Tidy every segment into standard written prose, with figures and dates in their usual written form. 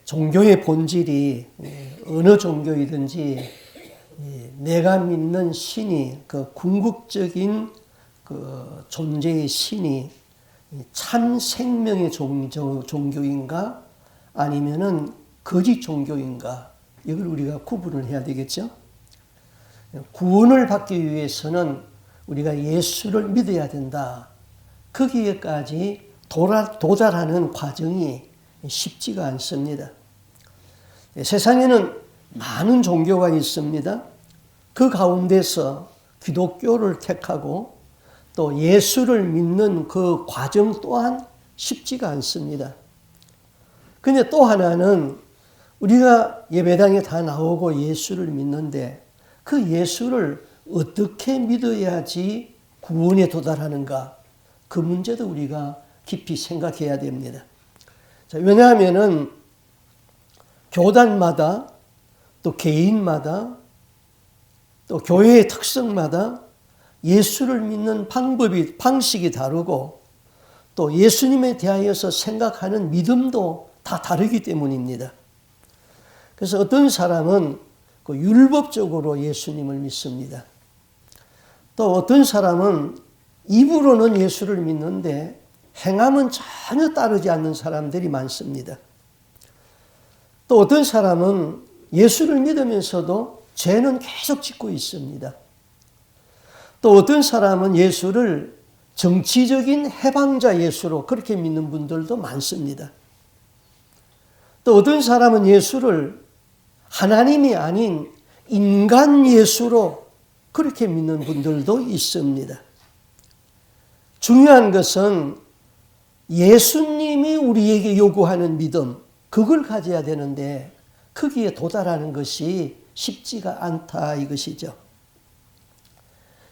종교의 본질이 어느 종교이든지 내가 믿는 신이 그 궁극적인 그 존재의 신이 참 생명의 종교인가 아니면은 거짓 종교인가 이걸 우리가 구분을 해야 되겠죠. 구원을 받기 위해서는 우리가 예수를 믿어야 된다. 거기에까지 도달하는 과정이 쉽지가 않습니다. 세상에는 많은 종교가 있습니다. 그 가운데서 기독교를 택하고 또 예수를 믿는 그 과정 또한 쉽지가 않습니다. 근데 또 하나는 우리가 예배당에 다 나오고 예수를 믿는데 그 예수를 어떻게 믿어야지 구원에 도달하는가 그 문제도 우리가 깊이 생각해야 됩니다. 자, 왜냐하면은 교단마다 또 개인마다 또 교회의 특성마다 예수를 믿는 방식이 다르고 또 예수님에 대하여서 생각하는 믿음도 다 다르기 때문입니다. 그래서 어떤 사람은 그 율법적으로 예수님을 믿습니다. 또 어떤 사람은 입으로는 예수를 믿는데 행함은 전혀 따르지 않는 사람들이 많습니다. 또 어떤 사람은 예수를 믿으면서도 죄는 계속 짓고 있습니다. 또 어떤 사람은 예수를 정치적인 해방자 예수로 그렇게 믿는 분들도 많습니다. 또 어떤 사람은 예수를 하나님이 아닌 인간 예수로 그렇게 믿는 분들도 있습니다. 중요한 것은 예수님이 우리에게 요구하는 믿음, 그걸 가져야 되는데 거기에 도달하는 것이 쉽지가 않다 이것이죠.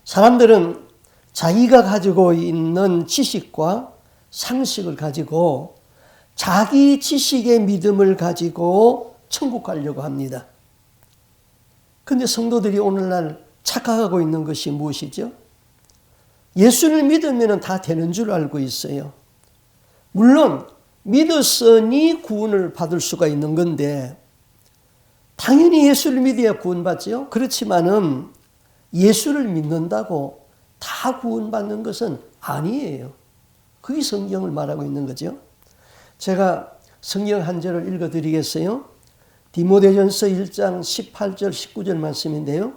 사람들은 자기가 가지고 있는 지식과 상식을 가지고 자기 지식의 믿음을 가지고 천국 가려고 합니다. 그런데 성도들이 오늘날 착각하고 있는 것이 무엇이죠? 예수를 믿으면 다 되는 줄 알고 있어요. 물론 믿었으니 구원을 받을 수가 있는 건데 당연히 예수를 믿어야 구원받죠. 그렇지만은 예수를 믿는다고 다 구원받는 것은 아니에요. 그게 성경을 말하고 있는 거죠. 제가 성경 한 절을 읽어드리겠어요. 디모데전서 1장 18절 19절 말씀인데요.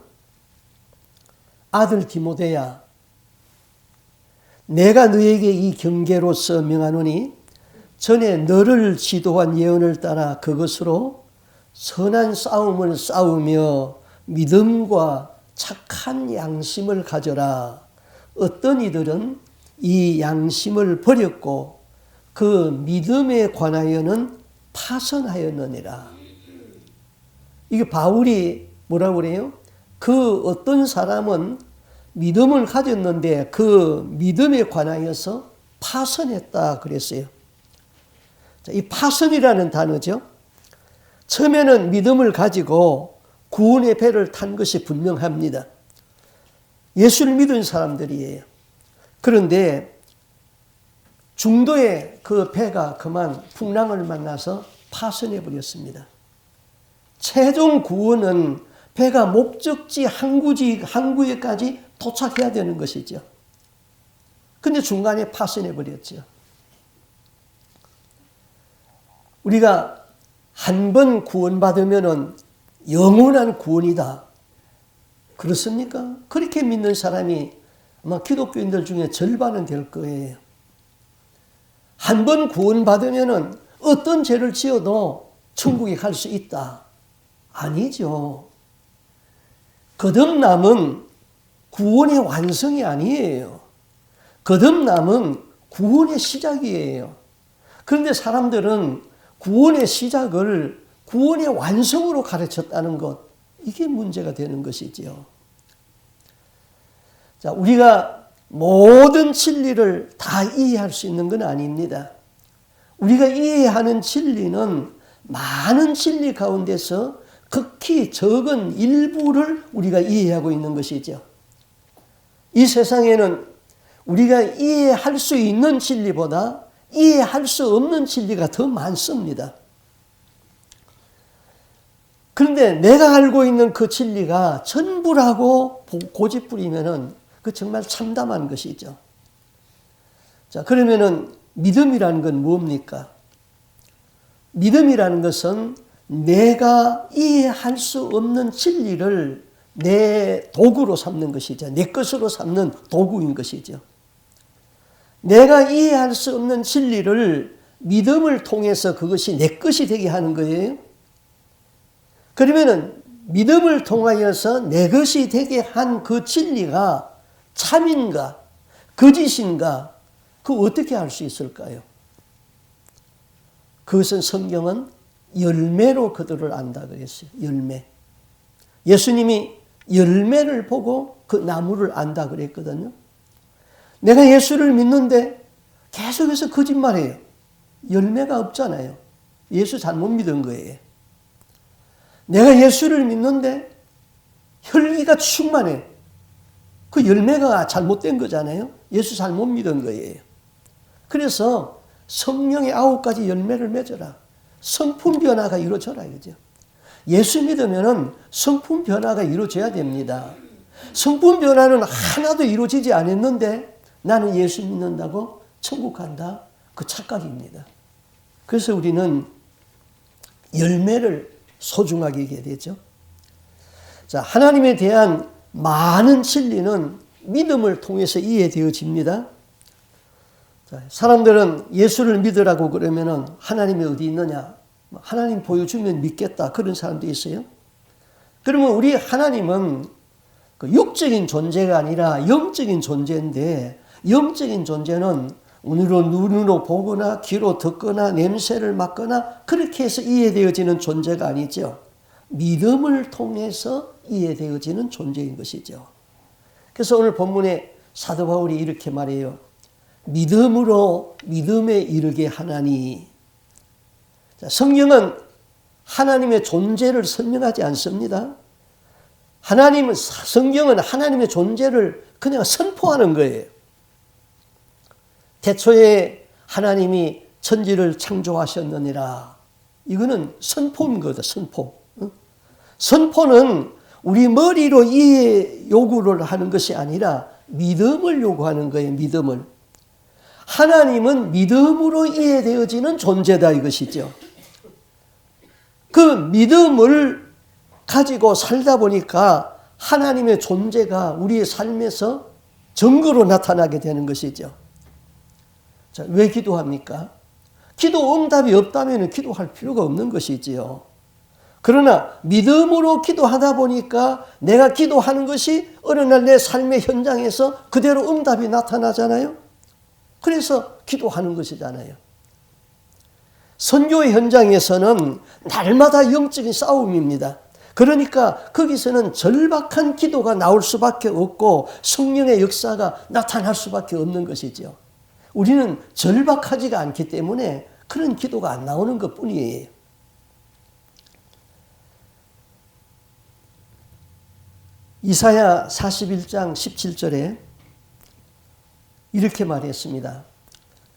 아들 디모데야, 내가 너에게 이 경계로서 명하노니 전에 너를 지도한 예언을 따라 그것으로 선한 싸움을 싸우며 믿음과 착한 양심을 가져라. 어떤 이들은 이 양심을 버렸고 그 믿음에 관하여는 파선하였느니라. 이게 바울이 뭐라고 그래요? 그 어떤 사람은 믿음을 가졌는데 그 믿음에 관하여서 파선했다 그랬어요. 자, 이 파선이라는 단어죠. 처음에는 믿음을 가지고 구원의 배를 탄 것이 분명합니다. 예수를 믿은 사람들이에요. 그런데 중도에 그 배가 그만 풍랑을 만나서 파선해 버렸습니다. 최종 구원은 배가 목적지 항구에까지 도착해야 되는 것이죠. 근데 중간에 파선해 버렸죠. 우리가 한 번 구원받으면은 영원한 구원이다. 그렇습니까? 그렇게 믿는 사람이 아마 기독교인들 중에 절반은 될 거예요. 한 번 구원받으면은 어떤 죄를 지어도 천국에 갈 수 있다. 아니죠. 거듭남은 구원의 완성이 아니에요. 거듭남은 구원의 시작이에요. 그런데 사람들은 구원의 시작을 구원의 완성으로 가르쳤다는 것, 이게 문제가 되는 것이지요. 자, 우리가 모든 진리를 다 이해할 수 있는 건 아닙니다. 우리가 이해하는 진리는 많은 진리 가운데서 극히 적은 일부를 우리가 이해하고 있는 것이죠. 이 세상에는 우리가 이해할 수 있는 진리보다 이해할 수 없는 진리가 더 많습니다. 그런데 내가 알고 있는 그 진리가 전부라고 고집부리면은 그 정말 참담한 것이죠. 자, 그러면은 믿음이라는 건 뭡니까? 믿음이라는 것은 내가 이해할 수 없는 진리를 내 도구로 삼는 것이죠. 내 것으로 삼는 도구인 것이죠. 내가 이해할 수 없는 진리를 믿음을 통해서 그것이 내 것이 되게 하는 거예요. 그러면은 믿음을 통하여서 내 것이 되게 한 그 진리가 참인가 거짓인가 그거 어떻게 알 수 있을까요? 그것은 성경은 열매로 그들을 안다 그랬어요. 열매. 예수님이 열매를 보고 그 나무를 안다 그랬거든요. 내가 예수를 믿는데 계속해서 거짓말해요. 열매가 없잖아요. 예수 잘못 믿은 거예요. 내가 예수를 믿는데 혈기가 충만해. 그 열매가 잘못된 거잖아요. 예수 잘못 믿은 거예요. 그래서 성령의 9가지 열매를 맺어라. 성품 변화가 이루어져라 이거죠. 예수 믿으면은 성품 변화가 이루어져야 됩니다. 성품 변화는 하나도 이루어지지 않았는데 나는 예수 믿는다고 천국 간다. 그 착각입니다. 그래서 우리는 열매를 소중하게 여겨야 되죠. 자, 하나님에 대한 많은 진리는 믿음을 통해서 이해되어집니다. 자, 사람들은 예수를 믿으라고 그러면은 하나님이 어디 있느냐? 하나님 보여주면 믿겠다. 그런 사람도 있어요. 그러면 우리 하나님은 그 육적인 존재가 아니라 영적인 존재인데 영적인 존재는 눈으로 보거나 귀로 듣거나 냄새를 맡거나 그렇게 해서 이해되어지는 존재가 아니죠. 믿음을 통해서 이해되어지는 존재인 것이죠. 그래서 오늘 본문에 사도 바울이 이렇게 말해요. 믿음으로 믿음에 이르게 하나니. 자, 성경은 하나님의 존재를 설명하지 않습니다. 성경은 하나님의 존재를 그냥 선포하는 거예요. 태초에 하나님이 천지를 창조하셨느니라. 이거는 선포인 거다. 선포. 선포는 우리 머리로 이해 요구를 하는 것이 아니라 믿음을 요구하는 거예요. 믿음을. 하나님은 믿음으로 이해되어지는 존재다 이것이죠. 그 믿음을 가지고 살다 보니까 하나님의 존재가 우리의 삶에서 증거로 나타나게 되는 것이죠. 자, 왜 기도합니까? 기도 응답이 없다면 기도할 필요가 없는 것이지요. 그러나 믿음으로 기도하다 보니까 내가 기도하는 것이 어느 날 내 삶의 현장에서 그대로 응답이 나타나잖아요. 그래서 기도하는 것이잖아요. 선교의 현장에서는 날마다 영적인 싸움입니다. 그러니까 거기서는 절박한 기도가 나올 수밖에 없고 성령의 역사가 나타날 수밖에 없는 것이죠. 우리는 절박하지가 않기 때문에 그런 기도가 안 나오는 것뿐이에요. 이사야 41장 17절에 이렇게 말했습니다.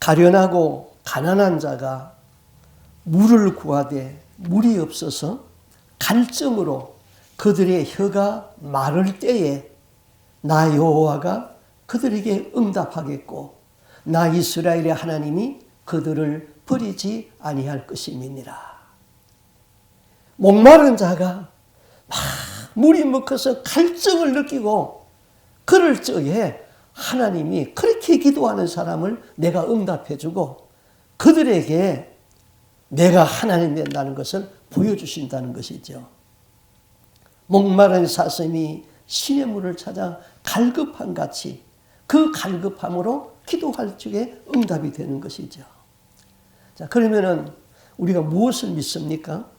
가련하고 가난한 자가 물을 구하되 물이 없어서 갈증으로 그들의 혀가 마를 때에 나 여호와가 그들에게 응답하겠고 나 이스라엘의 하나님이 그들을 버리지 아니할 것임이니라. 목마른 자가 막 물이 먹혀서 갈증을 느끼고 그럴 적에 하나님이 그렇게 기도하는 사람을 내가 응답해주고 그들에게 내가 하나님 된다는 것을 보여주신다는 것이죠. 목마른 사슴이 신의 물을 찾아 갈급한 같이 그 갈급함으로 기도할 적에 응답이 되는 것이죠. 자, 그러면은 우리가 무엇을 믿습니까?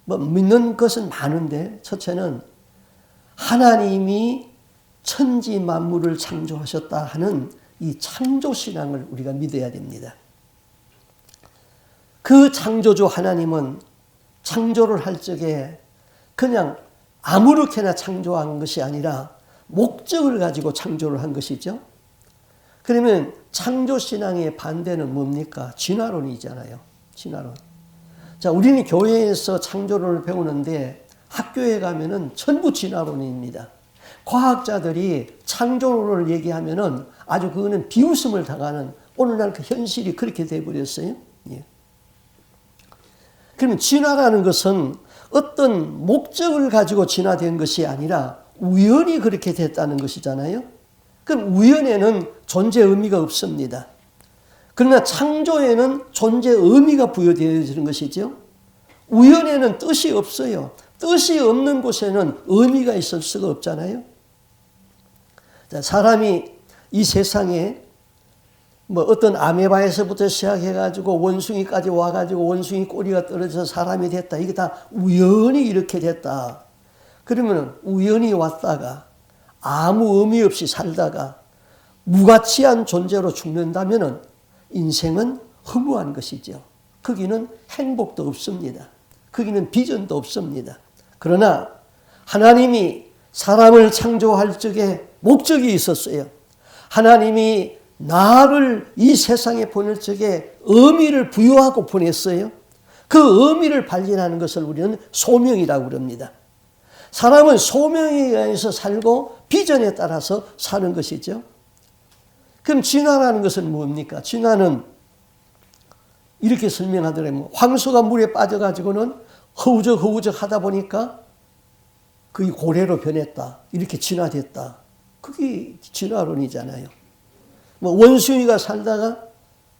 믿는 것은 많은데 첫째는 하나님이 천지 만물을 창조하셨다 하는 이 창조신앙을 우리가 믿어야 됩니다. 그 창조주 하나님은 창조를 할 적에 그냥 아무렇게나 창조한 것이 아니라 목적을 가지고 창조를 한 것이죠. 그러면 창조신앙의 반대는 뭡니까? 진화론이잖아요. 진화론. 자, 우리는 교회에서 창조론을 배우는데 학교에 가면은 전부 진화론입니다. 과학자들이 창조론을 얘기하면은 아주 그거는 비웃음을 당하는 오늘날 그 현실이 그렇게 돼버렸어요. 예. 그러면 진화라는 것은 어떤 목적을 가지고 진화된 것이 아니라 우연히 그렇게 됐다는 것이잖아요. 그럼 우연에는 존재 의미가 없습니다. 그러나 창조에는 존재 의미가 부여되어지는 것이죠. 우연에는 뜻이 없어요. 뜻이 없는 곳에는 의미가 있을 수가 없잖아요. 자, 사람이 이 세상에 뭐 어떤 아메바에서부터 시작해가지고 원숭이까지 와가지고 원숭이 꼬리가 떨어져서 사람이 됐다. 이게 다 우연히 이렇게 됐다. 그러면 우연히 왔다가 아무 의미 없이 살다가 무가치한 존재로 죽는다면 인생은 허무한 것이죠. 거기는 행복도 없습니다. 거기는 비전도 없습니다. 그러나 하나님이 사람을 창조할 적에 목적이 있었어요. 하나님이 나를 이 세상에 보낼 적에 의미를 부여하고 보냈어요. 그 의미를 발견하는 것을 우리는 소명이라고 그럽니다. 사람은 소명에 의해서 살고 비전에 따라서 사는 것이죠. 그럼 진화라는 것은 뭡니까? 진화는 이렇게 설명하더라고요. 황소가 물에 빠져가지고는 허우적 하다 보니까 그게 고래로 변했다. 이렇게 진화됐다. 그게 진화론이잖아요. 뭐 원숭이가 살다가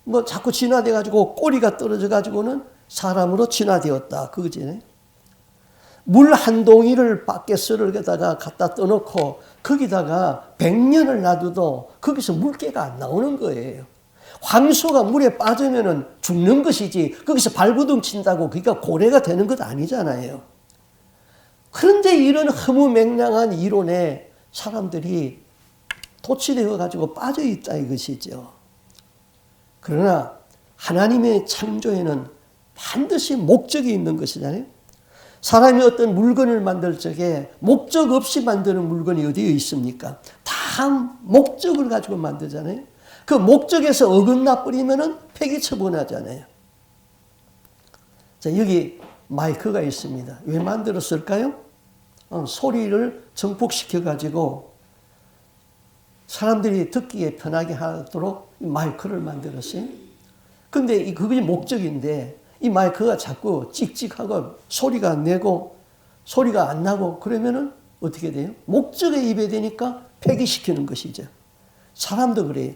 뭐 자꾸 진화돼가지고 꼬리가 떨어져가지고는 사람으로 진화되었다. 그거잖아요. 물 한 동이를 바켓스에다가 갖다 떠놓고 거기다가 100년을 놔둬도 거기서 물개가 안 나오는 거예요. 황소가 물에 빠지면은 죽는 것이지 거기서 발버둥 친다고 그러니까 고래가 되는 것 아니잖아요. 그런데 이런 허무맹랑한 이론에 사람들이 도취되어 가지고 빠져 있다 이것이죠. 그러나 하나님의 창조에는 반드시 목적이 있는 것이잖아요. 사람이 어떤 물건을 만들 적에 목적 없이 만드는 물건이 어디에 있습니까? 다 목적을 가지고 만들잖아요. 그 목적에서 어긋나 버리면은 폐기 처분하잖아요. 자, 여기 마이크가 있습니다. 왜 만들었을까요? 소리를 증폭시켜 가지고 사람들이 듣기에 편하게 하도록 마이크를 만들었어요. 근데 그게 목적인데 이 마이크가 자꾸 찍찍하고 소리가 안 내고 소리가 안 나고 그러면은 어떻게 돼요? 목적에 입에되니까 폐기시키는 것이죠. 사람도 그래요.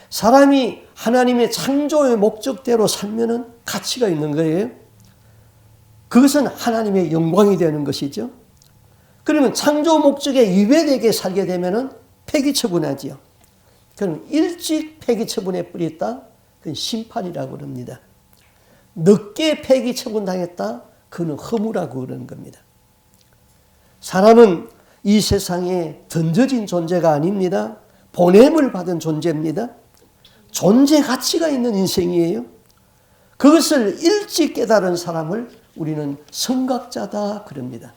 사람이 하나님의 창조의 목적대로 살면은 가치가 있는 거예요. 그것은 하나님의 영광이 되는 것이죠. 그러면 창조 목적에 위배되게 살게 되면은 폐기 처분하지요. 그럼 일찍 폐기 처분해 버렸다. 그건 심판이라고 합니다. 늦게 폐기 처분당했다. 그는 허무라고 그러는 겁니다. 사람은 이 세상에 던져진 존재가 아닙니다. 보냄을 받은 존재입니다. 존재 가치가 있는 인생이에요. 그것을 일찍 깨달은 사람을 우리는 성각자다 그럽니다.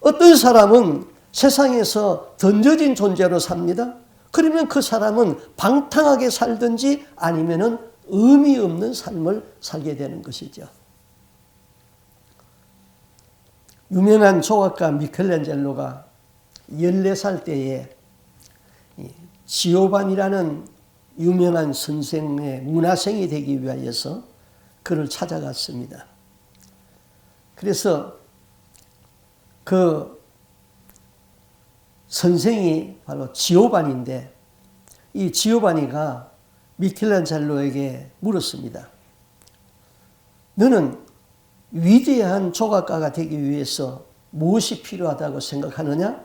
어떤 사람은 세상에서 던져진 존재로 삽니다. 그러면 그 사람은 방탕하게 살든지 아니면은 의미 없는 삶을 살게 되는 것이죠. 유명한 조각가 미켈란젤로가 14살 때에 지오반이라는 유명한 선생의 문화생이 되기 위하여서 그를 찾아갔습니다. 그래서 그 선생이 바로 지오반인데 이 지오반이가 미켈란젤로에게 물었습니다. 너는 위대한 조각가가 되기 위해서 무엇이 필요하다고 생각하느냐?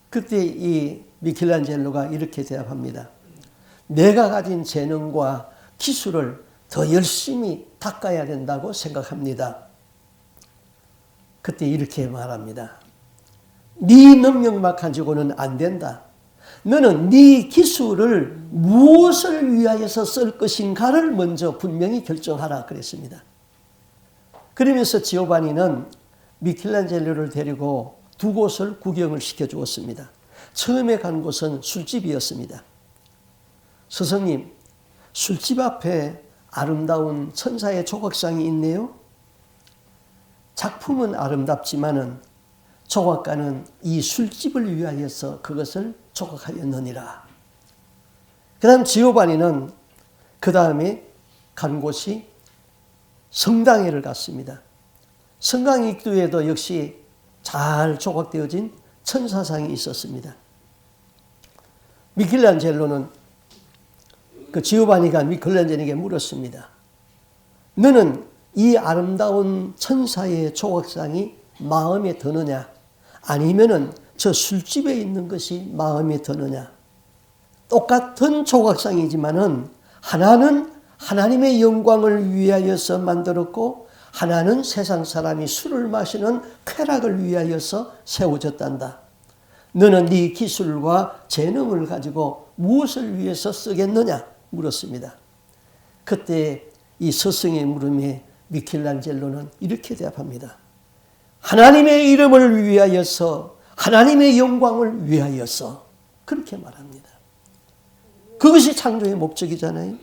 그때 이 미켈란젤로가 이렇게 대답합니다. 내가 가진 재능과 기술을 더 열심히 닦아야 된다고 생각합니다. 그때 이렇게 말합니다. 네 능력만 가지고는 안 된다. 너는 네 기술을 무엇을 위하여서 쓸 것인가를 먼저 분명히 결정하라 그랬습니다. 그러면서 지오바니는 미켈란젤로를 데리고 두 곳을 구경을 시켜주었습니다. 처음에 간 곳은 술집이었습니다. 스승님, 술집 앞에 아름다운 천사의 조각상이 있네요. 작품은 아름답지만은 조각가는 이 술집을 위하여서 그것을 조각하였느니라. 그 다음 지오바니는 그 다음에 간 곳이 성당회를 갔습니다. 성당 입구에도 역시 잘 조각되어진 천사상이 있었습니다. 미켈란젤로는 그 지오바니가 미켈란젤로에게 물었습니다. 너는 이 아름다운 천사의 조각상이 마음에 드느냐? 아니면은 저 술집에 있는 것이 마음에 드느냐? 똑같은 조각상이지만은 하나는 하나님의 영광을 위하여서 만들었고 하나는 세상 사람이 술을 마시는 쾌락을 위하여서 세워졌단다. 너는 네 기술과 재능을 가지고 무엇을 위해서 쓰겠느냐? 물었습니다. 그때 이 스승의 물음에 미켈란젤로는 이렇게 대답합니다. 하나님의 이름을 위하여서, 하나님의 영광을 위하여서, 그렇게 말합니다. 그것이 창조의 목적이잖아요.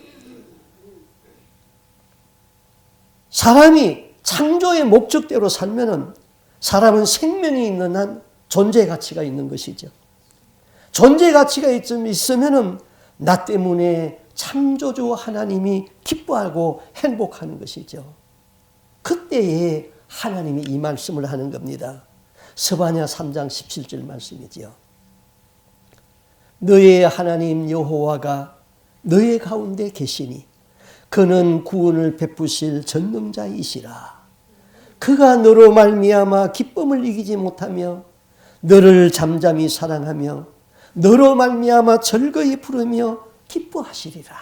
사람이 창조의 목적대로 살면은 사람은 생명이 있는 한 존재 가치가 있는 것이죠. 존재 가치가 있으면은 나 때문에 창조주 하나님이 기뻐하고 행복하는 것이죠. 그때에 하나님이 이 말씀을 하는 겁니다. 스바냐 3장 17절 말씀이지요. 너의 하나님 여호와가 너의 가운데 계시니 그는 구원을 베푸실 전능자이시라. 그가 너로 말미암아 기쁨을 이기지 못하며 너를 잠잠히 사랑하며 너로 말미암아 즐거이 부르며 기뻐하시리라.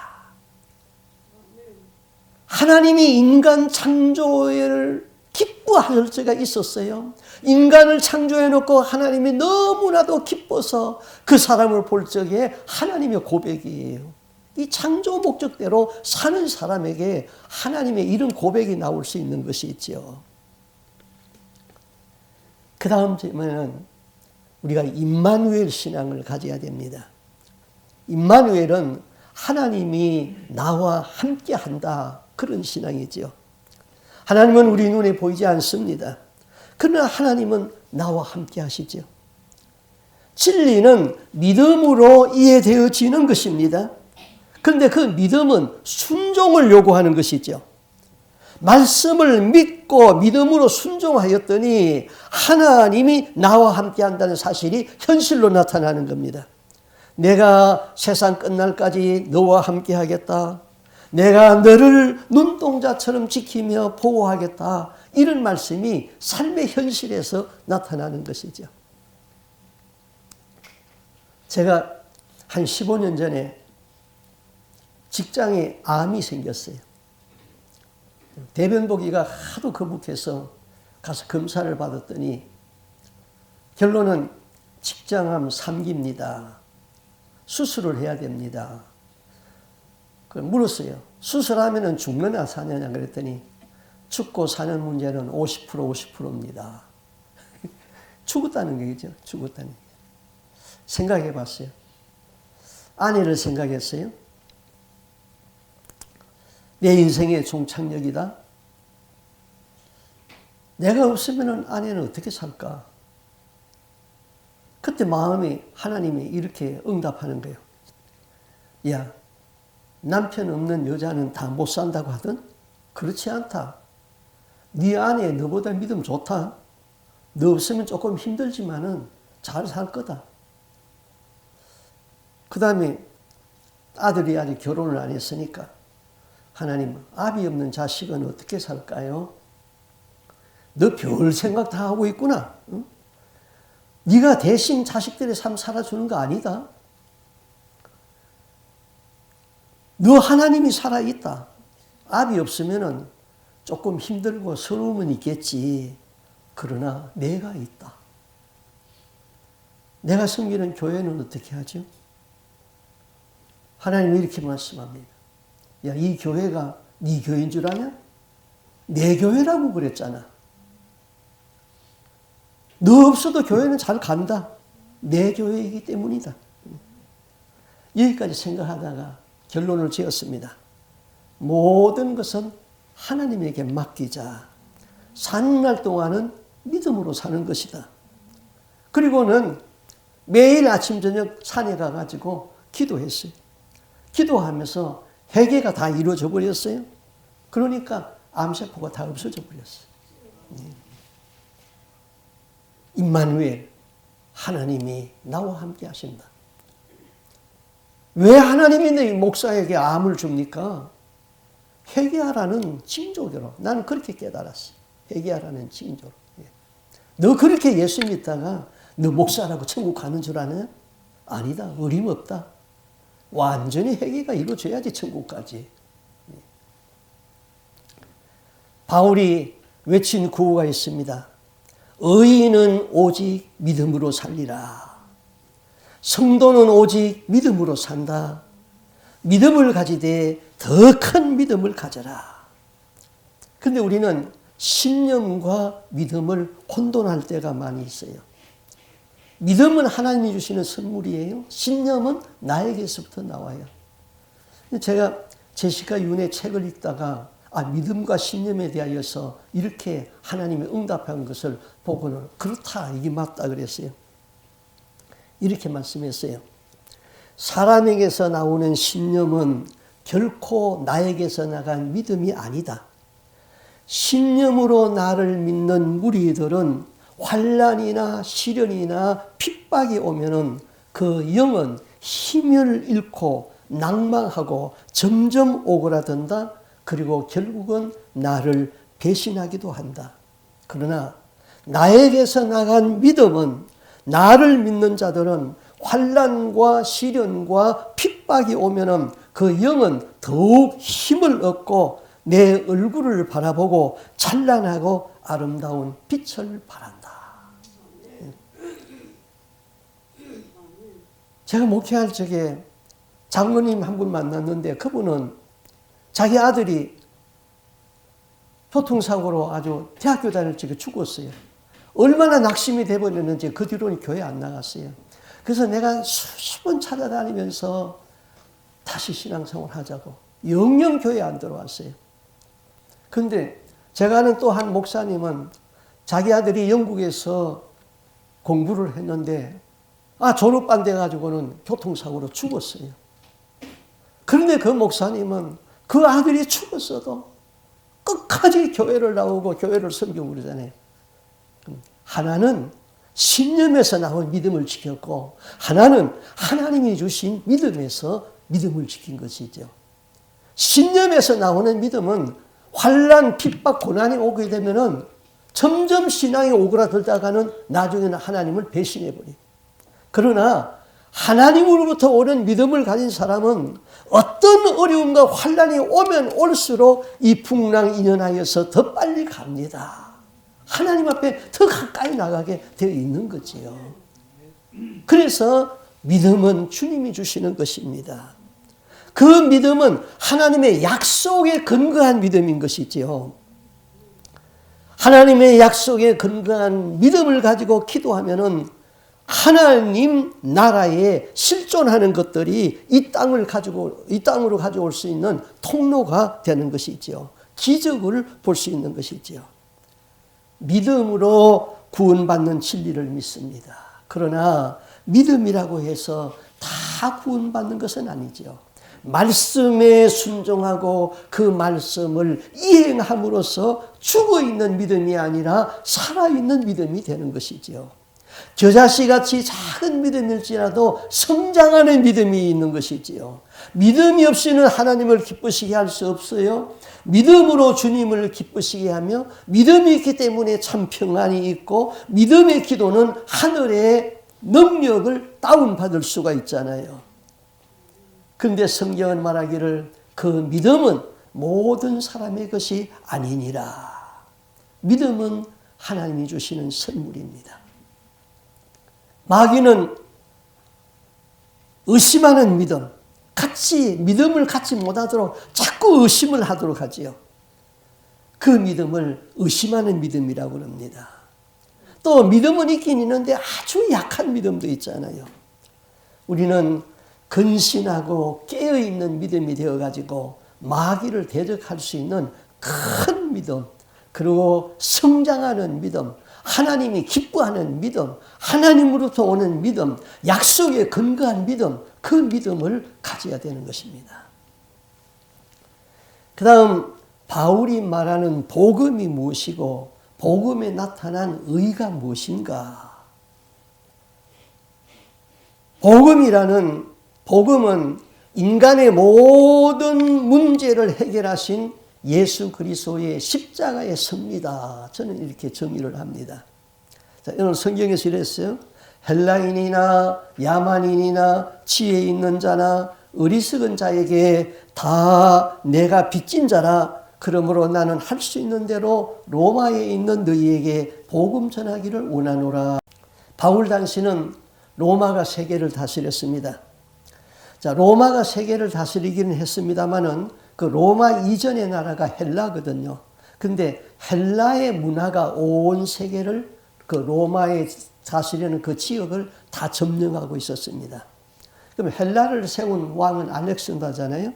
하나님이 인간 창조를 기뻐할 때가 있었어요. 인간을 창조해 놓고 하나님이 너무나도 기뻐서 그 사람을 볼 적에 하나님의 고백이에요. 이 창조 목적대로 사는 사람에게 하나님의 이런 고백이 나올 수 있는 것이 있죠. 그 다음 질문은 우리가 임마누엘 신앙을 가져야 됩니다. 임마누엘은 하나님이 나와 함께 한다, 그런 신앙이죠. 하나님은 우리 눈에 보이지 않습니다. 그러나 하나님은 나와 함께 하시죠. 진리는 믿음으로 이해되어지는 것입니다. 그런데 그 믿음은 순종을 요구하는 것이죠. 말씀을 믿고 믿음으로 순종하였더니 하나님이 나와 함께 한다는 사실이 현실로 나타나는 겁니다. 내가 세상 끝날까지 너와 함께 하겠다. 내가 너를 눈동자처럼 지키며 보호하겠다. 이런 말씀이 삶의 현실에서 나타나는 것이죠. 제가 한 15년 전에 직장에 암이 생겼어요. 대변 보기가 하도 거북해서 가서 검사를 받았더니 결론은 직장암 3기입니다. 수술을 해야 됩니다. 물었어요. 수술하면 죽느냐 사느냐 그랬더니 죽고 사는 문제는 50% 50%입니다. 죽었다는 얘기죠. 죽었다는 얘기. 생각해 봤어요. 아내를 생각했어요. 내 인생의 종착역이다. 내가 없으면 아내는 어떻게 살까? 그때 마음이 하나님이 이렇게 응답하는 거예요. 야, 남편 없는 여자는 다 못 산다고 하든 그렇지 않다. 네 아내 너보다 믿음 좋다. 너 없으면 조금 힘들지만은 잘 살 거다. 그 다음에 아들이 아직 결혼을 안 했으니까 하나님, 아비 없는 자식은 어떻게 살까요? 너 별 생각 다 하고 있구나. 응? 네가 대신 자식들의 삶 살아주는 거 아니다. 너 하나님이 살아있다. 아비 없으면 조금 힘들고 서러움은 있겠지. 그러나 내가 있다. 내가 섬기는 교회는 어떻게 하죠? 하나님은 이렇게 말씀합니다. 야, 이 교회가 네 교회인 줄 아냐? 내 교회라고 그랬잖아. 너 없어도 교회는 잘 간다. 내 교회이기 때문이다. 여기까지 생각하다가 결론을 지었습니다. 모든 것은 하나님에게 맡기자. 사는 날 동안은 믿음으로 사는 것이다. 그리고는 매일 아침 저녁 산에 가가지고 기도했어요. 기도하면서 회개가 다 이루어져 버렸어요. 그러니까 암세포가 다 없어져 버렸어요. 임마누엘, 하나님이 나와 함께 하신다. 왜 하나님이 내 목사에게 암을 줍니까? 회개하라는 징조로. 나는 그렇게 깨달았어. 회개하라는 징조로. 너 그렇게 예수 믿다가 너 목사라고 천국 가는 줄 아냐? 아니다. 어림없다. 완전히 회개가 이루어져야지 천국까지. 바울이 외친 구호가 있습니다. 의인은 오직 믿음으로 살리라. 성도는 오직 믿음으로 산다. 믿음을 가지되 더 큰 믿음을 가져라. 그런데 우리는 신념과 믿음을 혼돈할 때가 많이 있어요. 믿음은 하나님이 주시는 선물이에요. 신념은 나에게서부터 나와요. 제가 제시카 윤의 책을 읽다가 믿음과 신념에 대하여서 이렇게 하나님이 응답한 것을 보고는 그렇다, 이게 맞다 그랬어요. 이렇게 말씀했어요. 사람에게서 나오는 신념은 결코 나에게서 나간 믿음이 아니다. 신념으로 나를 믿는 무리들은 환난이나 시련이나 핍박이 오면은 그 영은 힘을 잃고 낭망하고 점점 오그라든다. 그리고 결국은 나를 배신하기도 한다. 그러나 나에게서 나간 믿음은, 나를 믿는 자들은 환난과 시련과 핍박이 오면은 그 영은 더욱 힘을 얻고 내 얼굴을 바라보고 찬란하고 아름다운 빛을 발한다. 제가 목회할 적에 장로님 한 분 만났는데 그분은 자기 아들이 교통사고로 아주 대학교 다닐 적에 죽었어요. 얼마나 낙심이 돼버렸는지 그 뒤로는 교회 안 나갔어요. 그래서 내가 수십 번 찾아다니면서 다시 신앙생활 하자고 영영 교회 안 들어왔어요. 그런데 제가 아는 또 한 목사님은 자기 아들이 영국에서 공부를 했는데 졸업 안 돼가지고는 교통사고로 죽었어요. 그런데 그 목사님은 그 아들이 죽었어도 끝까지 교회를 나오고 교회를 섬기고 그러잖아요. 하나는 신념에서 나온 믿음을 지켰고 하나는 하나님이 주신 믿음에서 믿음을 지킨 것이죠. 신념에서 나오는 믿음은 환난, 핍박, 고난이 오게 되면은 점점 신앙이 오그라들다가는 나중에는 하나님을 배신해버려요. 그러나 하나님으로부터 오는 믿음을 가진 사람은 어떤 어려움과 환난이 오면 올수록 이 풍랑 인연하여서 더 빨리 갑니다. 하나님 앞에 더 가까이 나가게 되어 있는 거지요. 그래서 믿음은 주님이 주시는 것입니다. 그 믿음은 하나님의 약속에 근거한 믿음인 것이지요. 하나님의 약속에 근거한 믿음을 가지고 기도하면은 하나님 나라에 실존하는 것들이 이 땅으로 가져올 수 있는 통로가 되는 것이지요. 기적을 볼 수 있는 것이지요. 믿음으로 구원받는 진리를 믿습니다. 그러나 믿음이라고 해서 다 구원받는 것은 아니지요. 말씀에 순종하고 그 말씀을 이행함으로써 죽어있는 믿음이 아니라 살아있는 믿음이 되는 것이지요. 겨자씨같이 작은 믿음일지라도 성장하는 믿음이 있는 것이지요. 믿음이 없이는 하나님을 기쁘시게 할 수 없어요. 믿음으로 주님을 기쁘시게 하며 믿음이 있기 때문에 참 평안이 있고 믿음의 기도는 하늘의 능력을 다운받을 수가 있잖아요. 그런데 성경은 말하기를 그 믿음은 모든 사람의 것이 아니니라. 믿음은 하나님이 주시는 선물입니다. 마귀는 의심하는 믿음, 믿음을 갖지 못하도록 자꾸 의심을 하도록 하지요. 그 믿음을 의심하는 믿음이라고 합니다. 또 믿음은 있긴 있는데 아주 약한 믿음도 있잖아요. 우리는 근신하고 깨어있는 믿음이 되어가지고 마귀를 대적할 수 있는 큰 믿음, 그리고 성장하는 믿음, 하나님이 기뻐하는 믿음, 하나님으로부터 오는 믿음, 약속에 근거한 믿음, 그 믿음을 가져야 되는 것입니다. 그 다음 바울이 말하는 복음이 무엇이고 복음에 나타난 의가 무엇인가? 복음은 인간의 모든 문제를 해결하신 예수 그리스도의 십자가의 섭니다. 저는 이렇게 정의를 합니다. 자, 오늘 성경에서 이랬어요. 헬라인이나 야만인이나 지혜 있는 자나 어리석은 자에게 다 내가 빚진 자라. 그러므로 나는 할 수 있는 대로 로마에 있는 너희에게 복음 전하기를 원하노라. 바울 당시는 로마가 세계를 다스렸습니다. 자, 로마가 세계를 다스리기는 했습니다만은 그 로마 이전의 나라가 헬라거든요. 근데 헬라의 문화가 온 세계를 그 로마에 다스리는 그 지역을 다 점령하고 있었습니다. 그럼 헬라를 세운 왕은 알렉산더잖아요.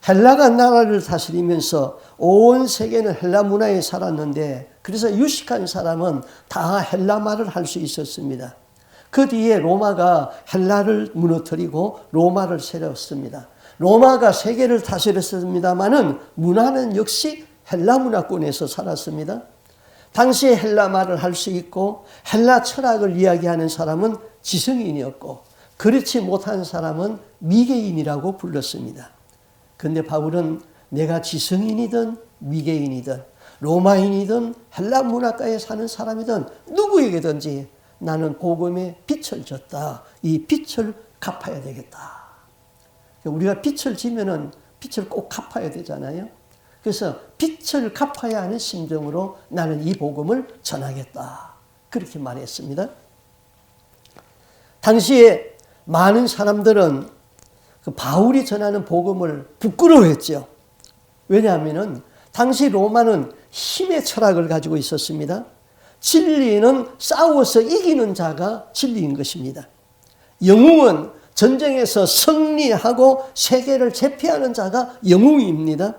헬라가 나라를 다스리면서 온 세계는 헬라 문화에 살았는데 그래서 유식한 사람은 다 헬라 말을 할 수 있었습니다. 그 뒤에 로마가 헬라를 무너뜨리고 로마를 세웠습니다. 로마가 세계를 다스렸습니다마는 문화는 역시 헬라 문화권에서 살았습니다. 당시에 헬라 말을 할 수 있고 헬라 철학을 이야기하는 사람은 지성인이었고 그렇지 못한 사람은 미개인이라고 불렀습니다. 그런데 바울은 내가 지성인이든 미개인이든 로마인이든 헬라 문화가에 사는 사람이든 누구에게든지 나는 복음에 빚을 졌다. 이 빚을 갚아야 되겠다. 우리가 빚을 지면은 빚을 꼭 갚아야 되잖아요. 그래서 빚을 갚아야 하는 심정으로 나는 이 복음을 전하겠다. 그렇게 말했습니다. 당시에 많은 사람들은 그 바울이 전하는 복음을 부끄러워했죠. 왜냐하면은 당시 로마는 힘의 철학을 가지고 있었습니다. 진리는 싸워서 이기는 자가 진리인 것입니다. 영웅은 전쟁에서 승리하고 세계를 제패하는 자가 영웅입니다.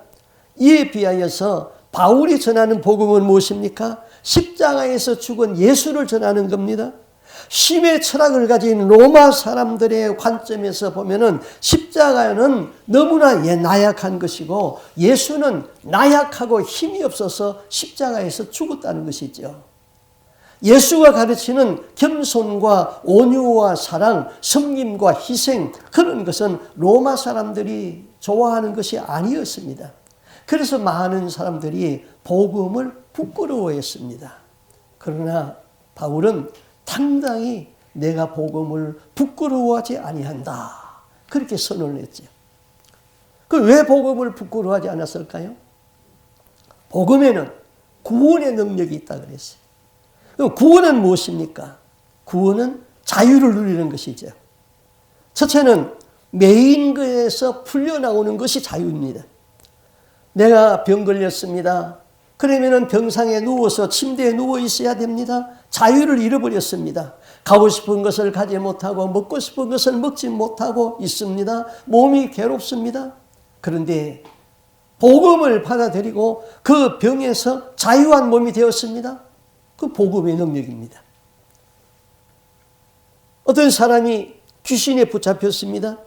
이에 비하여서 바울이 전하는 복음은 무엇입니까? 십자가에서 죽은 예수를 전하는 겁니다. 힘의 철학을 가진 로마 사람들의 관점에서 보면은 십자가는 너무나 나약한 것이고 예수는 나약하고 힘이 없어서 십자가에서 죽었다는 것이죠. 예수가 가르치는 겸손과 온유와 사랑, 섬김과 희생 그런 것은 로마 사람들이 좋아하는 것이 아니었습니다. 그래서 많은 사람들이 복음을 부끄러워했습니다. 그러나 바울은 당당히 내가 복음을 부끄러워하지 아니한다. 그렇게 선언을 했죠. 왜 복음을 부끄러워하지 않았을까요? 복음에는 구원의 능력이 있다 그랬어요. 그럼 구원은 무엇입니까? 구원은 자유를 누리는 것이죠. 첫째는 매인거에서 풀려나오는 것이 자유입니다. 내가 병 걸렸습니다. 그러면은 병상에 누워서 침대에 누워 있어야 됩니다. 자유를 잃어버렸습니다. 가고 싶은 것을 가지 못하고 먹고 싶은 것을 먹지 못하고 있습니다. 몸이 괴롭습니다. 그런데 복음을 받아들이고 그 병에서 자유한 몸이 되었습니다. 그 복음의 능력입니다. 어떤 사람이 귀신에 붙잡혔습니다.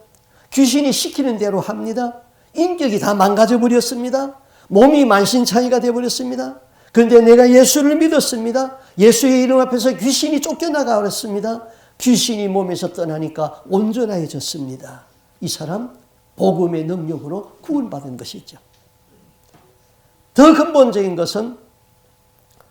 귀신이 시키는 대로 합니다. 인격이 다 망가져 버렸습니다. 몸이 만신창이가 되어버렸습니다. 그런데 내가 예수를 믿었습니다. 예수의 이름 앞에서 귀신이 쫓겨나가 버렸습니다. 귀신이 몸에서 떠나니까 온전해졌습니다. 이 사람 복음의 능력으로 구원받은 것이죠. 더 근본적인 것은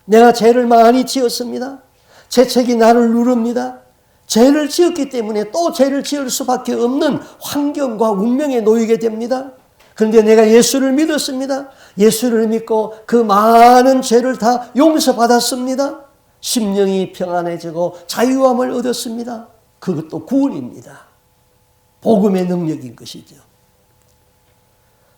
내가 죄를 많이 지었습니다. 죄책이 나를 누릅니다. 죄를 지었기 때문에 또 죄를 지을 수밖에 없는 환경과 운명에 놓이게 됩니다. 그런데 내가 예수를 믿었습니다. 예수를 믿고 그 많은 죄를 다 용서받았습니다. 심령이 평안해지고 자유함을 얻었습니다. 그것도 구원입니다. 복음의 능력인 것이죠.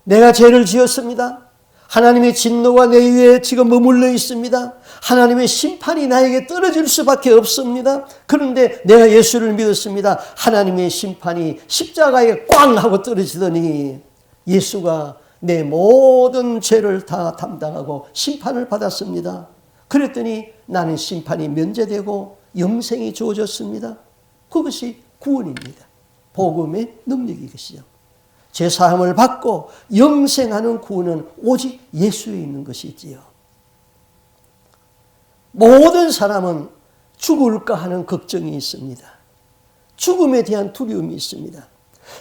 내가 죄를 지었습니다. 하나님의 진노가 내 위에 지금 머물러 있습니다. 하나님의 심판이 나에게 떨어질 수밖에 없습니다. 그런데 내가 예수를 믿었습니다. 하나님의 심판이 십자가에 꽝 하고 떨어지더니 예수가 내 모든 죄를 다 담당하고 심판을 받았습니다. 그랬더니 나는 심판이 면제되고 영생이 주어졌습니다. 그것이 구원입니다. 복음의 능력이 것이죠. 죄사함을 받고 영생하는 구원은 오직 예수에 있는 것이지요. 모든 사람은 죽을까 하는 걱정이 있습니다. 죽음에 대한 두려움이 있습니다.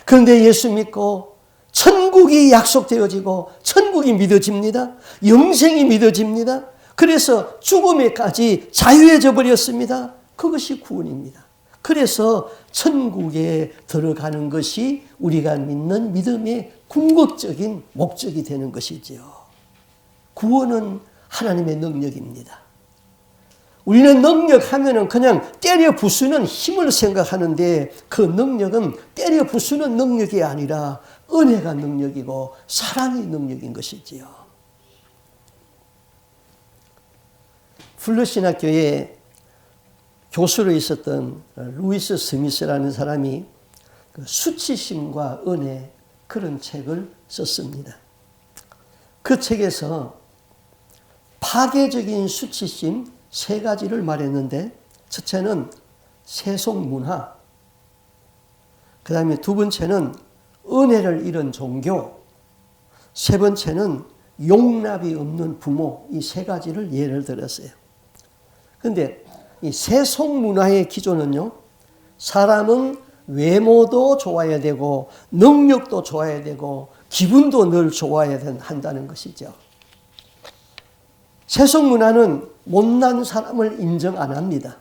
그런데 예수 믿고 천국이 약속되어지고 천국이 믿어집니다. 영생이 믿어집니다. 그래서 죽음에까지 자유해져 버렸습니다. 그것이 구원입니다. 그래서 천국에 들어가는 것이 우리가 믿는 믿음의 궁극적인 목적이 되는 것이지요. 구원은 하나님의 능력입니다. 우리는 능력하면은 그냥 때려 부수는 힘을 생각하는데 그 능력은 때려 부수는 능력이 아니라 은혜가 능력이고 사랑이 능력인 것이지요. 플러신학교에 교수로 있었던 루이스 스미스라는 사람이 수치심과 은혜 그런 책을 썼습니다. 그 책에서 파괴적인 수치심 3가지를 말했는데, 첫째는 세속문화, 그 다음에 2번째는 은혜를 잃은 종교, 3번째는 용납이 없는 부모, 이 3가지를 예를 들었어요. 그런데 이 세속문화의 기조는요, 사람은 외모도 좋아야 되고 능력도 좋아야 되고 기분도 늘 좋아야 한다는 것이죠. 세속문화는 못난 사람을 인정 안 합니다.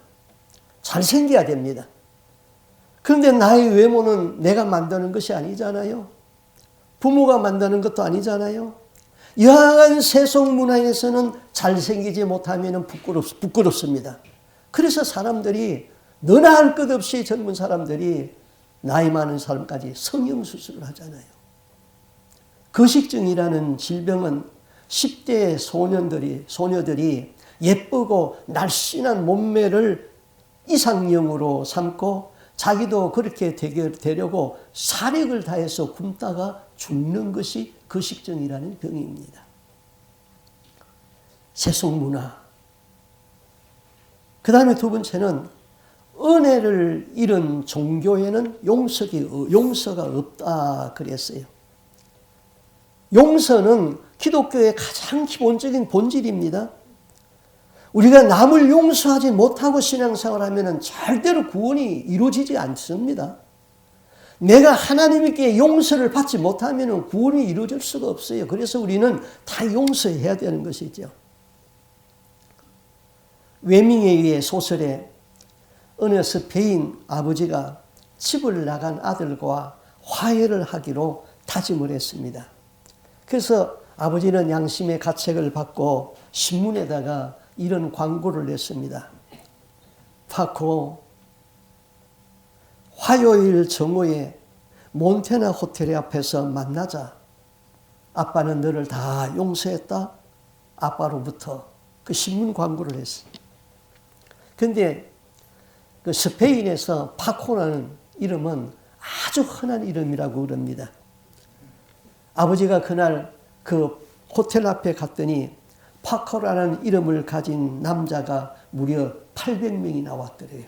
잘생겨야 됩니다. 그런데 나의 외모는 내가 만드는 것이 아니잖아요. 부모가 만드는 것도 아니잖아요. 이러한 세속문화에서는 잘생기지 못하면 부끄럽습니다. 그래서 사람들이 너나 할 것 없이 젊은 사람들이 나이 많은 사람까지 성형수술을 하잖아요. 거식증이라는 질병은 10대 소녀들이 예쁘고 날씬한 몸매를 이상형으로 삼고 자기도 그렇게 되려고 사력을 다해서 굶다가 죽는 것이 거식증이라는 병입니다. 세속문화. 그 다음에 2번째는 은혜를 잃은 종교에는 용서가 없다 그랬어요. 용서는 기독교의 가장 기본적인 본질입니다. 우리가 남을 용서하지 못하고 신앙생활을 하면 절대로 구원이 이루어지지 않습니다. 내가 하나님께 용서를 받지 못하면 구원이 이루어질 수가 없어요. 그래서 우리는 다 용서해야 되는 것이죠. 웨밍웨이의 소설에 어느 스페인 아버지가 집을 나간 아들과 화해를 하기로 다짐을 했습니다. 그래서 아버지는 양심의 가책을 받고 신문에다가 이런 광고를 냈습니다. 파코, 화요일 정오에 몬테나 호텔 앞에서 만나자. 아빠는 너를 다 용서했다. 아빠로부터 그 신문 광고를 했어요. 그런데 그 스페인에서 파코라는 이름은 아주 흔한 이름이라고 그럽니다. 아버지가 그날 그 호텔 앞에 갔더니 파코라는 이름을 가진 남자가 무려 800명이 나왔더래요.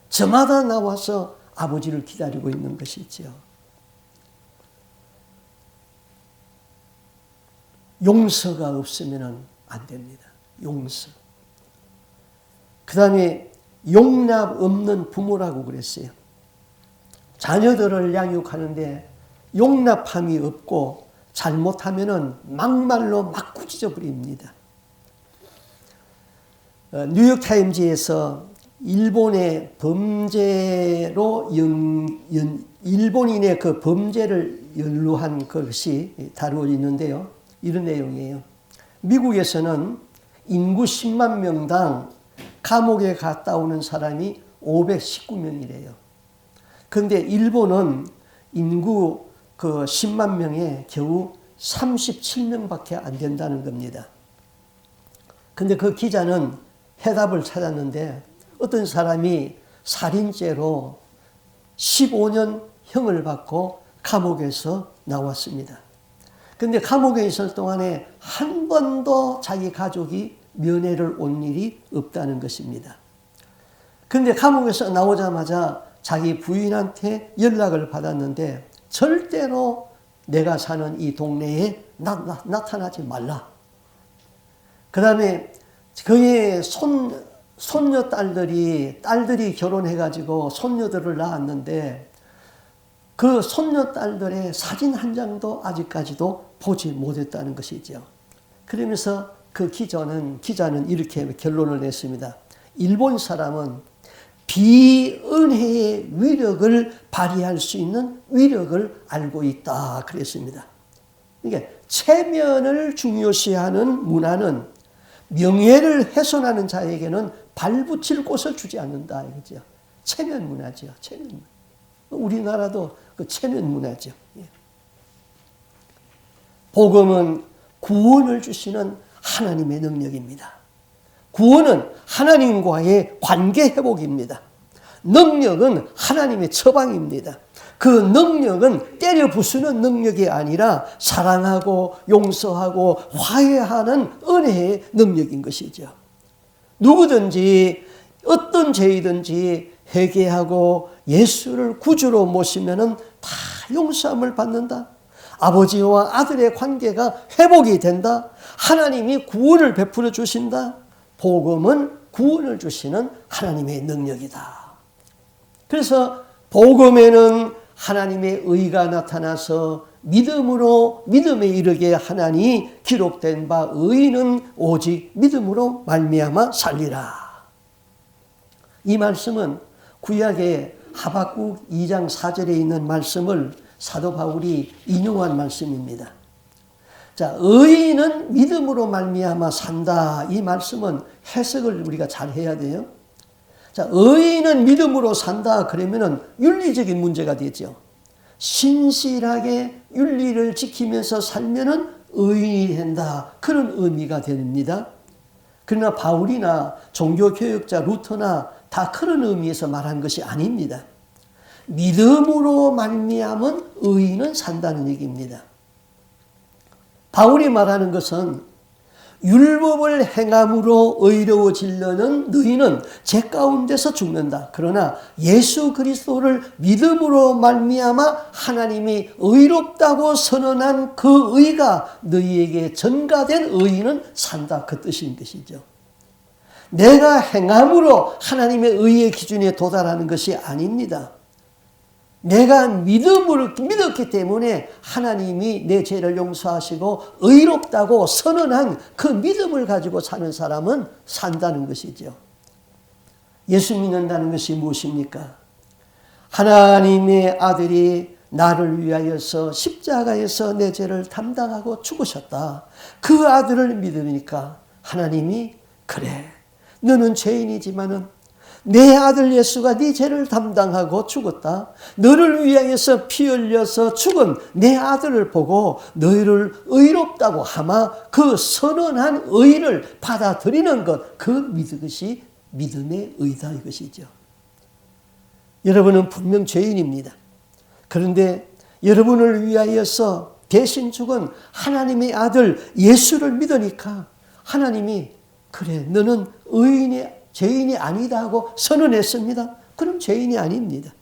저마다 나와서 아버지를 기다리고 있는 것이죠. 용서가 없으면 안 됩니다. 용서. 그 다음에 용납 없는 부모라고 그랬어요. 자녀들을 양육하는데 용납함이 없고 잘못하면 막말로 막 꾸짖어 버립니다. 뉴욕타임즈에서 일본의 범죄로 일본인의 그 범죄를 연루한 것이 다루어져 있는데요. 이런 내용이에요. 미국에서는 인구 10만 명당 감옥에 갔다 오는 사람이 519명이래요. 그런데 일본은 인구 그 10만 명에 겨우 37명밖에 안 된다는 겁니다. 근데 그 기자는 해답을 찾았는데 어떤 사람이 살인죄로 15년 형을 받고 감옥에서 나왔습니다. 근데 감옥에 있을 동안에 한 번도 자기 가족이 면회를 온 일이 없다는 것입니다. 근데 감옥에서 나오자마자 자기 부인한테 연락을 받았는데 절대로 내가 사는 이 동네에 나타나지 말라. 그 다음에 그의 손녀 딸들이 결혼해가지고 손녀들을 낳았는데 그 손녀 딸들의 사진 한 장도 아직까지도 보지 못했다는 것이죠. 그러면서 그 기자는 이렇게 결론을 냈습니다. 일본 사람은 비은혜의 위력을 발휘할 수 있는 위력을 알고 있다. 그랬습니다. 그러니까 체면을 중요시하는 문화는 명예를 훼손하는 자에게는 발붙일 곳을 주지 않는다. 이거죠. 체면 문화죠. 체면 문화. 우리나라도 그 체면 문화죠. 복음은 구원을 주시는 하나님의 능력입니다. 구원은 하나님과의 관계 회복입니다. 능력은 하나님의 처방입니다. 그 능력은 때려 부수는 능력이 아니라 사랑하고 용서하고 화해하는 은혜의 능력인 것이죠. 누구든지 어떤 죄이든지 회개하고 예수를 구주로 모시면은 다 용서함을 받는다. 아버지와 아들의 관계가 회복이 된다. 하나님이 구원을 베풀어 주신다. 복음은 구원을 주시는 하나님의 능력이다. 그래서 복음에는 하나님의 의가 나타나서 믿음에 이르게 하나니 기록된 바 의인은 오직 믿음으로 말미암아 살리라. 이 말씀은 구약의 하박국 2장 4절에 있는 말씀을 사도 바울이 인용한 말씀입니다. 자, 의인은 믿음으로 말미암아 산다. 이 말씀은 해석을 우리가 잘 해야 돼요. 자, 의인은 믿음으로 산다. 그러면은 윤리적인 문제가 되죠. 신실하게 윤리를 지키면서 살면은 의인이 된다. 그런 의미가 됩니다. 그러나 바울이나 종교교역자 루터나 다 그런 의미에서 말한 것이 아닙니다. 믿음으로 말미암은 의인은 산다는 얘기입니다. 바울이 말하는 것은 율법을 행함으로 의로워지려는 너희는 죄 가운데서 죽는다. 그러나 예수 그리스도를 믿음으로 말미암아 하나님이 의롭다고 선언한 그 의가 너희에게 전가된 의인은 산다. 그 뜻인 것이죠. 내가 행함으로 하나님의 의의 기준에 도달하는 것이 아닙니다. 내가 믿었기 때문에 하나님이 내 죄를 용서하시고 의롭다고 선언한 그 믿음을 가지고 사는 사람은 산다는 것이죠. 예수 믿는다는 것이 무엇입니까? 하나님의 아들이 나를 위하여서 십자가에서 내 죄를 담당하고 죽으셨다. 그 아들을 믿으니까 하나님이 그래, 너는 죄인이지만은 내 아들 예수가 네 죄를 담당하고 죽었다. 너를 위하여서 피 흘려서 죽은 내 아들을 보고 너희를 의롭다고 하마 그 선언한 의를 받아들이는 것, 그것이 믿음의 의다 이것이죠. 여러분은 분명 죄인입니다. 그런데 여러분을 위하여서 대신 죽은 하나님의 아들 예수를 믿으니까 하나님이 그래, 너는 죄인이 아니다 하고 선언했습니다. 그럼 죄인이 아닙니다.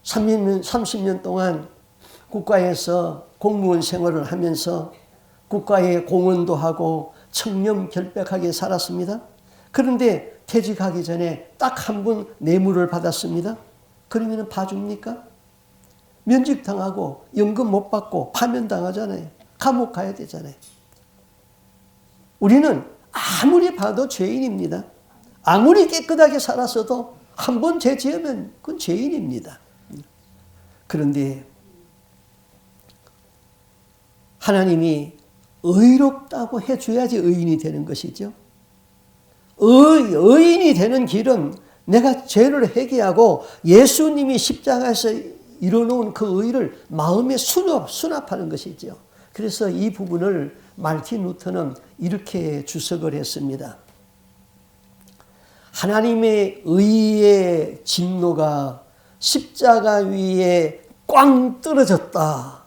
30년 동안 국가에서 공무원 생활을 하면서 국가에 공헌도 하고 청렴결백하게 살았습니다. 그런데 퇴직하기 전에 딱 한 번 뇌물을 받았습니다. 그러면 봐줍니까? 면직당하고 연금 못 받고 파면당하잖아요. 감옥 가야 되잖아요. 우리는 아무리 봐도 죄인입니다. 아무리 깨끗하게 살았어도 한 번 죄 지으면 그건 죄인입니다. 그런데 하나님이 의롭다고 해줘야지 의인이 되는 것이죠. 의인이 되는 길은 내가 죄를 회개하고 예수님이 십자가에서 이뤄놓은 그 의를 마음에 수납하는 것이죠. 그래서 이 부분을 말틴 루터는 이렇게 주석을 했습니다. 하나님의 의의 진노가 십자가 위에 꽝 떨어졌다.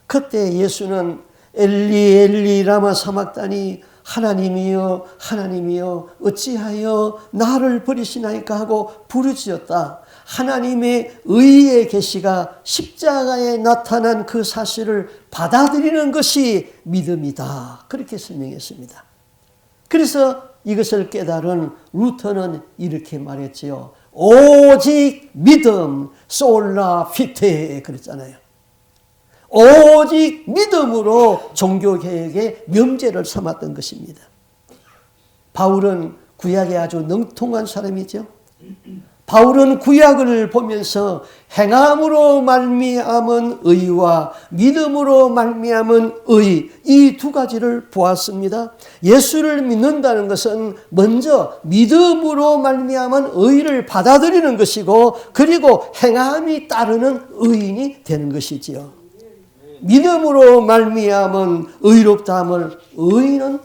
그때 예수는 엘리 엘리 라마 사막다니 하나님이여 하나님이여 어찌하여 나를 버리시나이까 하고 부르짖었다. 하나님의 의의 계시가 십자가에 나타난 그 사실을 받아들이는 것이 믿음이다. 그렇게 설명했습니다. 그래서 이것을 깨달은 루터는 이렇게 말했지요. 오직 믿음 솔라 피테 그랬잖아요. 오직 믿음으로 종교개혁의 명제를 삼았던 것입니다. 바울은 구약에 아주 능통한 사람이죠. 바울은 구약을 보면서 행함으로 말미암은 의와 믿음으로 말미암은 의, 이 두 가지를 보았습니다. 예수를 믿는다는 것은 먼저 믿음으로 말미암은 의를 받아들이는 것이고 그리고 행함이 따르는 의인이 되는 것이지요. 믿음으로 말미암은 의롭다함을 의인은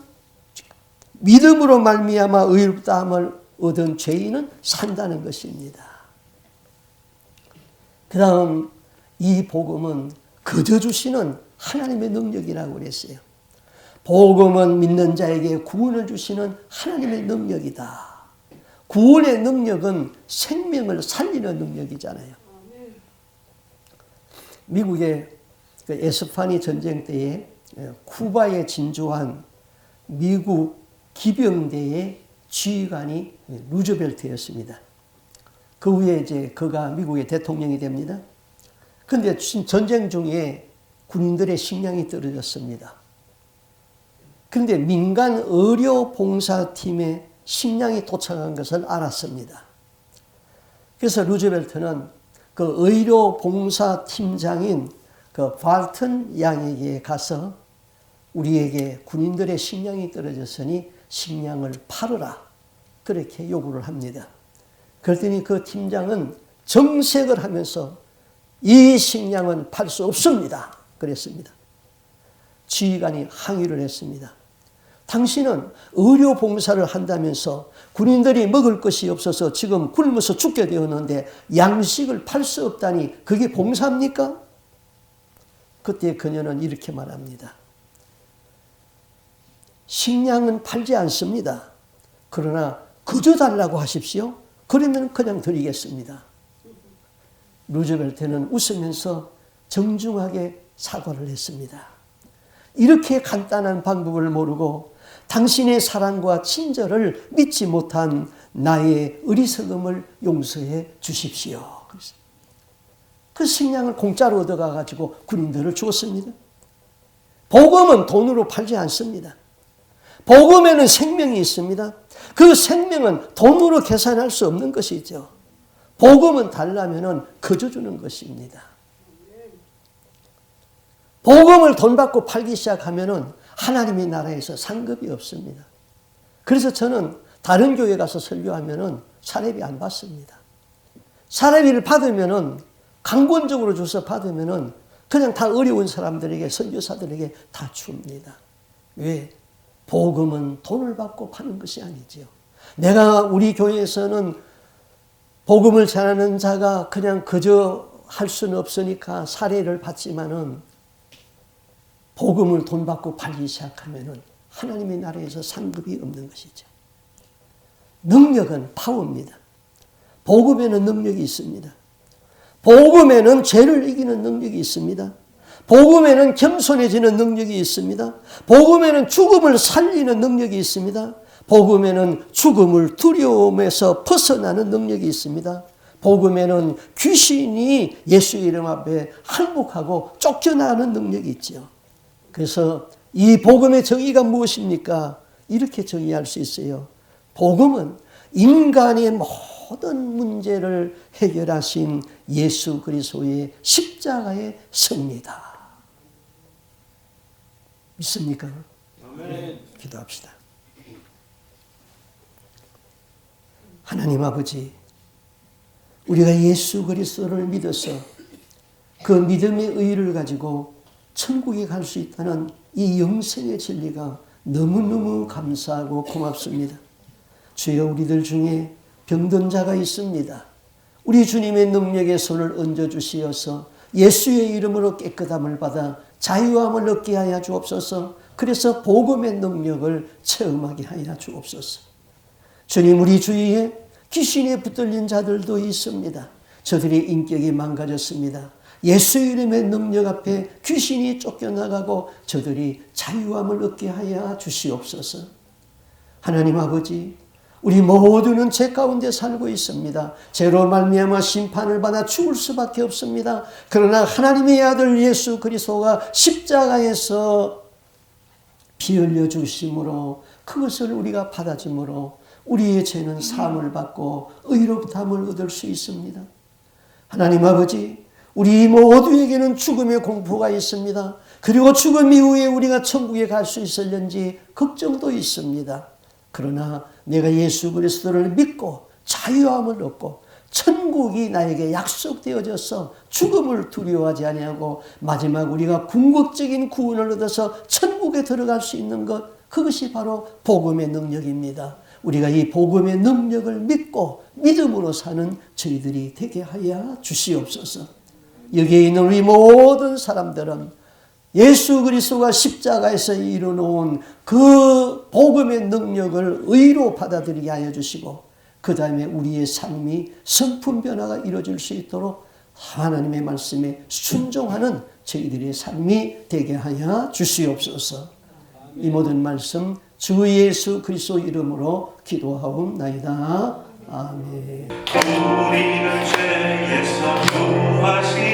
믿음으로 말미암아 의롭다함을 얻은 죄인은 산다는 것입니다. 그 다음 이 복음은 거저 주시는 하나님의 능력이라고 그랬어요. 복음은 믿는 자에게 구원을 주시는 하나님의 능력이다. 구원의 능력은 생명을 살리는 능력이잖아요. 미국의 에스파니 전쟁 때에 쿠바에 진주한 미국 기병대의 지휘관이 루즈벨트였습니다. 그 후에 이제 그가 미국의 대통령이 됩니다. 그런데 전쟁 중에 군인들의 식량이 떨어졌습니다. 그런데 민간 의료 봉사팀에 식량이 도착한 것을 알았습니다. 그래서 루즈벨트는 그 의료 봉사팀장인 그 발튼 양에게 가서 우리에게 군인들의 식량이 떨어졌으니 식량을 팔으라. 그렇게 요구를 합니다. 그랬더니 그 팀장은 정색을 하면서 이 식량은 팔 수 없습니다. 그랬습니다. 지휘관이 항의를 했습니다. 당신은 의료 봉사를 한다면서 군인들이 먹을 것이 없어서 지금 굶어서 죽게 되었는데 양식을 팔 수 없다니 그게 봉사입니까? 그때 그녀는 이렇게 말합니다. 식량은 팔지 않습니다. 그러나 그저 달라고 하십시오. 그러면 그냥 드리겠습니다. 루즈벨트는 웃으면서 정중하게 사과를 했습니다. 이렇게 간단한 방법을 모르고 당신의 사랑과 친절을 믿지 못한 나의 어리석음을 용서해 주십시오. 그 식량을 공짜로 얻어가지고 군인들을 주었습니다. 복음은 돈으로 팔지 않습니다. 복음에는 생명이 있습니다. 그 생명은 돈으로 계산할 수 없는 것이죠. 복음은 달라면 거저 주는 것입니다. 복음을 돈 받고 팔기 시작하면 하나님의 나라에서 상급이 없습니다. 그래서 저는 다른 교회 가서 설교하면 사례비 안 받습니다. 사례비를 받으면 강권적으로 줘서 받으면 그냥 다 어려운 사람들에게 선교사들에게 다 줍니다. 왜? 복음은 돈을 받고 파는 것이 아니지요. 내가 우리 교회에서는 복음을 전하는 자가 그냥 그저 할 수는 없으니까 사례를 받지만은 복음을 돈 받고 팔기 시작하면은 하나님의 나라에서 상급이 없는 것이죠. 능력은 파워입니다. 복음에는 능력이 있습니다. 복음에는 죄를 이기는 능력이 있습니다. 복음에는 겸손해지는 능력이 있습니다. 복음에는 죽음을 살리는 능력이 있습니다. 복음에는 죽음을 두려움에서 벗어나는 능력이 있습니다. 복음에는 귀신이 예수 이름 앞에 항복하고 쫓겨나는 능력이 있죠. 그래서 이 복음의 정의가 무엇입니까? 이렇게 정의할 수 있어요. 복음은 인간의 모든 문제를 해결하신 예수 그리스도의 십자가의 승리다. 믿습니까? 아멘. 기도합시다. 하나님 아버지, 우리가 예수 그리스도를 믿어서 그 믿음의 의의를 가지고 천국에 갈 수 있다는 이 영생의 진리가 너무너무 감사하고 고맙습니다. 주여, 우리들 중에 병든 자가 있습니다. 우리 주님의 능력의 손을 얹어주시어서 예수의 이름으로 깨끗함을 받아 자유함을 얻게 하여 주옵소서. 그래서 복음의 능력을 체험하게 하여 주옵소서. 주님, 우리 주위에 귀신에 붙들린 자들도 있습니다. 저들의 인격이 망가졌습니다. 예수 이름의 능력 앞에 귀신이 쫓겨나가고 저들이 자유함을 얻게 하여 주시옵소서. 하나님 아버지, 우리 모두는 죄 가운데 살고 있습니다. 죄로 말미암아 심판을 받아 죽을 수밖에 없습니다. 그러나 하나님의 아들 예수 그리스도가 십자가에서 피 흘려 주심으로 그것을 우리가 받아줌으로 우리의 죄는 사함을 받고 의롭다함을 얻을 수 있습니다. 하나님 아버지, 우리 모두에게는 죽음의 공포가 있습니다. 그리고 죽음 이후에 우리가 천국에 갈 수 있을는지 걱정도 있습니다. 그러나 내가 예수 그리스도를 믿고 자유함을 얻고 천국이 나에게 약속되어져서 죽음을 두려워하지 아니하고 마지막 우리가 궁극적인 구원을 얻어서 천국에 들어갈 수 있는 것, 그것이 바로 복음의 능력입니다. 우리가 이 복음의 능력을 믿고 믿음으로 사는 저희들이 되게 하여 주시옵소서. 여기에 있는 우리 모든 사람들은 예수 그리스도가 십자가에서 이루어놓은 그 복음의 능력을 의로 받아들이게 하여 주시고 그 다음에 우리의 삶이 성품 변화가 이루어질 수 있도록 하나님의 말씀에 순종하는 저희들의 삶이 되게 하여 주시옵소서. 이 모든 말씀 주 예수 그리스도 이름으로 기도하옵나이다. 아멘. 우리는 죄에서 구하시려